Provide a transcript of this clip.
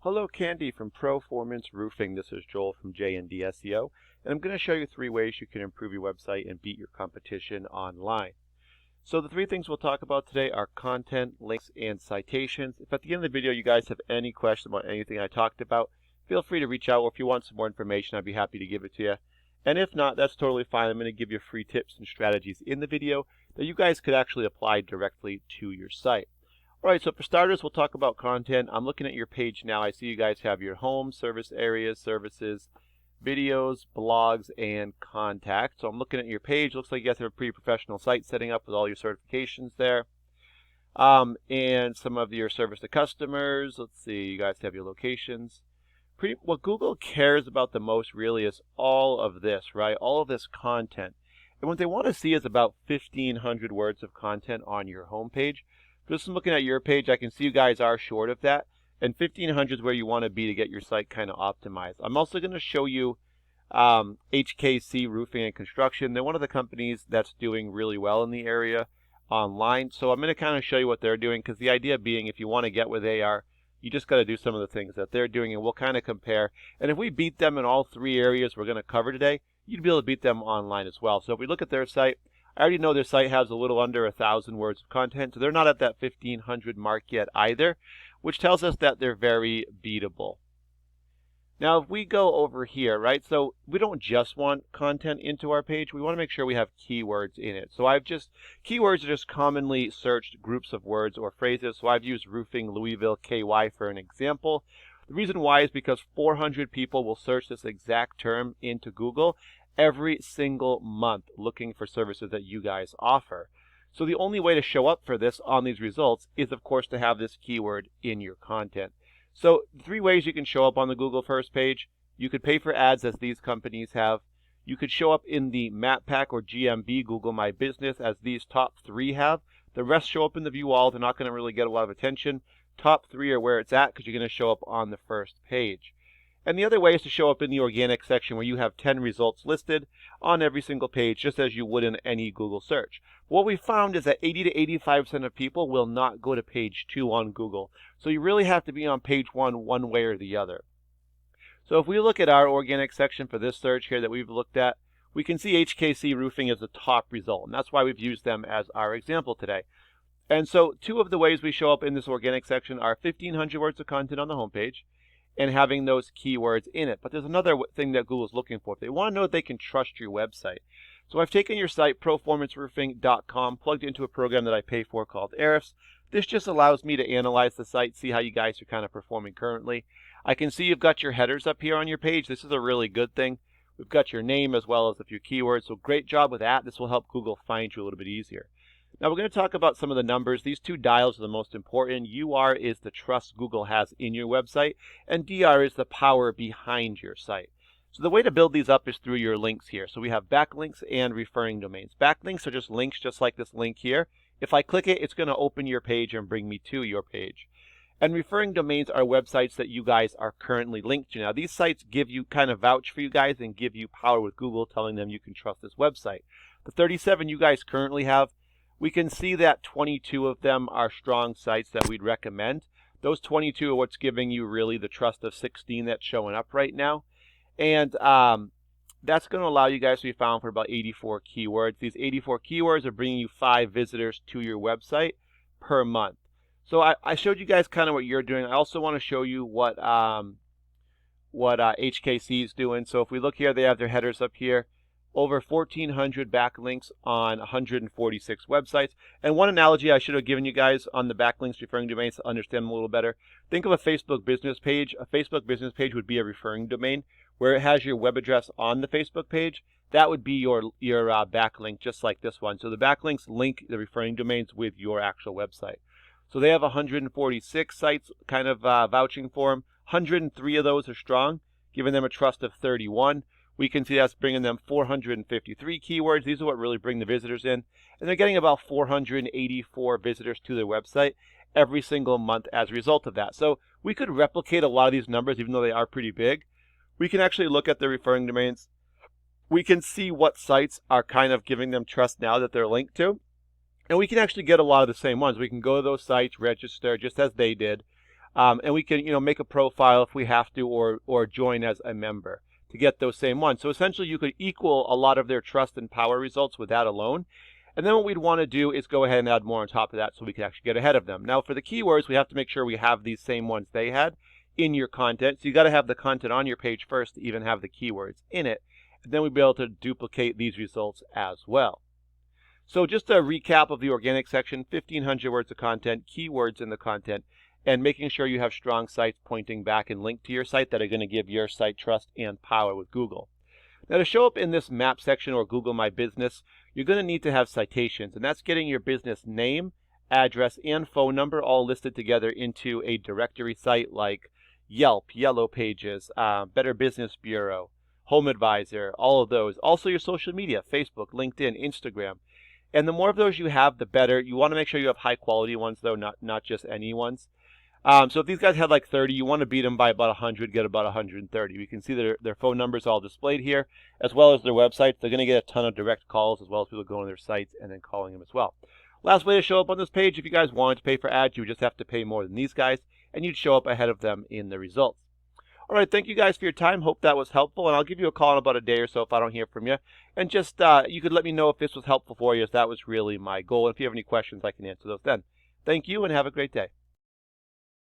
Hello, Candee from Pro4mance Roofing. This is Joel from JND SEO, and I'm going to show you 3 ways you can improve your website and beat your competition online. So the 3 things we'll talk about today are content, links, and citations. If at the end of the video you guys have any questions about anything I talked about, feel free to reach out, or if you want some more information, I'd be happy to give it to you. And if not, that's totally fine. I'm going to give you free tips and strategies in the video that you guys could actually apply directly to your site. Alright, so for starters, we'll talk about content. I'm looking at your page now. I see you guys have your home, service areas, services, videos, blogs, and contacts. So I'm looking at your page. Looks like you guys have a pretty professional site setting up with all your certifications there. And some of your service to customers. Let's see, you guys have your locations. What Google cares about the most really is all of this, right? All of this content. And what they want to see is about 1,500 words of content on your home page. Just looking at your page, I can see you guys are short of that, and 1,500 is where you want to be to get your site kind of optimized. I'm also going to show you HKC Roofing and Construction. They're one of the companies that's doing really well in the area online. So I'm going to kind of show you what they're doing, because the idea being, if you want to get where they are, you just got to do some of the things that they're doing, and we'll kind of compare. And if we beat them in all 3 areas we're going to cover today, you'd be able to beat them online as well. So if we look at their site, I already know their site has a little under 1,000 words of content, so they're not at that 1,500 mark yet either, which tells us that they're very beatable. Now, if we go over here, right, so we don't just want content into our page, we want to make sure we have keywords in it. So keywords are just commonly searched groups of words or phrases, so I've used roofing Louisville KY for an example. The reason why is because 400 people will search this exact term into Google every single month looking for services that you guys offer. So the only way to show up for this on these results is, of course, to have this keyword in your content. So 3 ways you can show up on the Google first page. You could pay for ads, as these companies have. You could show up in the map pack or GMB, Google My Business, as these top 3 have. The rest show up in the view all. They're not going to really get a lot of attention. Top 3 are where it's at, because you're going to show up on the first page. And the other way is to show up in the organic section, where you have 10 results listed on every single page, just as you would in any Google search. What we found is that 80 to 85% of people will not go to page 2 on Google. So you really have to be on page 1 one way or the other. So if we look at our organic section for this search here that we've looked at, we can see HKC Roofing as the top result. And that's why we've used them as our example today. And so 2 of the ways we show up in this organic section are 1,500 words of content on the homepage, and having those keywords in it. But there's another thing that Google's looking for. They want to know that they can trust your website. So I've taken your site, Pro4manceroofing.com, plugged into a program that I pay for called Ahrefs. This just allows me to analyze the site, see how you guys are kind of performing currently. I can see you've got your headers up here on your page. This is a really good thing. We've got your name as well as a few keywords, so great job with that. This will help Google find you a little bit easier. Now we're going to talk about some of the numbers. These 2 dials are the most important. UR is the trust Google has in your website, and DR is the power behind your site. So the way to build these up is through your links here. So we have backlinks and referring domains. Backlinks are just links, just like this link here. If I click it, it's going to open your page and bring me to your page. And referring domains are websites that you guys are currently linked to. Now these sites give you, kind of vouch for you guys and give you power with Google, telling them you can trust this website. The 37 you guys currently have, we can see that 22 of them are strong sites that we'd recommend. Those 22 are what's giving you really the trust of 16 that's showing up right now. And that's going to allow you guys to be found for about 84 keywords. These 84 keywords are bringing you 5 visitors to your website per month. So I showed you guys kind of what you're doing. I also want to show you what HKC is doing. So if we look here, they have their headers up here. Over 1,400 backlinks on 146 websites. And one analogy I should have given you guys on the backlinks referring domains to understand them a little better. Think of a Facebook business page. A Facebook business page would be a referring domain where it has your web address on the Facebook page. That would be your backlink, just like this one. So the backlinks link the referring domains with your actual website. So they have 146 sites kind of vouching for them. 103 of those are strong, giving them a trust of 31. We can see that's bringing them 453 keywords. These are what really bring the visitors in. And they're getting about 484 visitors to their website every single month as a result of that. So we could replicate a lot of these numbers, even though they are pretty big. We can actually look at the referring domains. We can see what sites are kind of giving them trust now that they're linked to. And we can actually get a lot of the same ones. We can go to those sites, register, just as they did. And we can, make a profile if we have to, or join as a member to get those same ones. So essentially, you could equal a lot of their trust and power results with that alone. And then what we'd want to do is go ahead and add more on top of that so we can actually get ahead of them. Now, for the keywords, we have to make sure we have these same ones they had in your content. So you got to have the content on your page first to even have the keywords in it. And then we'd be able to duplicate these results as well. So just a recap of the organic section: 1,500 words of content, keywords in the content, and making sure you have strong sites pointing back and linked to your site that are going to give your site trust and power with Google. Now, to show up in this map section or Google My Business, you're going to need to have citations, and that's getting your business name, address, and phone number all listed together into a directory site like Yelp, Yellow Pages, Better Business Bureau, Home Advisor, all of those. Also your social media: Facebook, LinkedIn, Instagram. And the more of those you have, the better. You want to make sure you have high quality ones, though, not just any ones. So if these guys had like 30, you want to beat them by about 100, get about 130. We can see their phone numbers all displayed here, as well as their websites. They're going to get a ton of direct calls, as well as people going to their sites and then calling them as well. Last way to show up on this page: if you guys wanted to pay for ads, you would just have to pay more than these guys, and you'd show up ahead of them in the results. All right, thank you guys for your time. Hope that was helpful, and I'll give you a call in about a day or so if I don't hear from you. And just, you could let me know if this was helpful for you, as that was really my goal. And if you have any questions, I can answer those then. Thank you, and have a great day.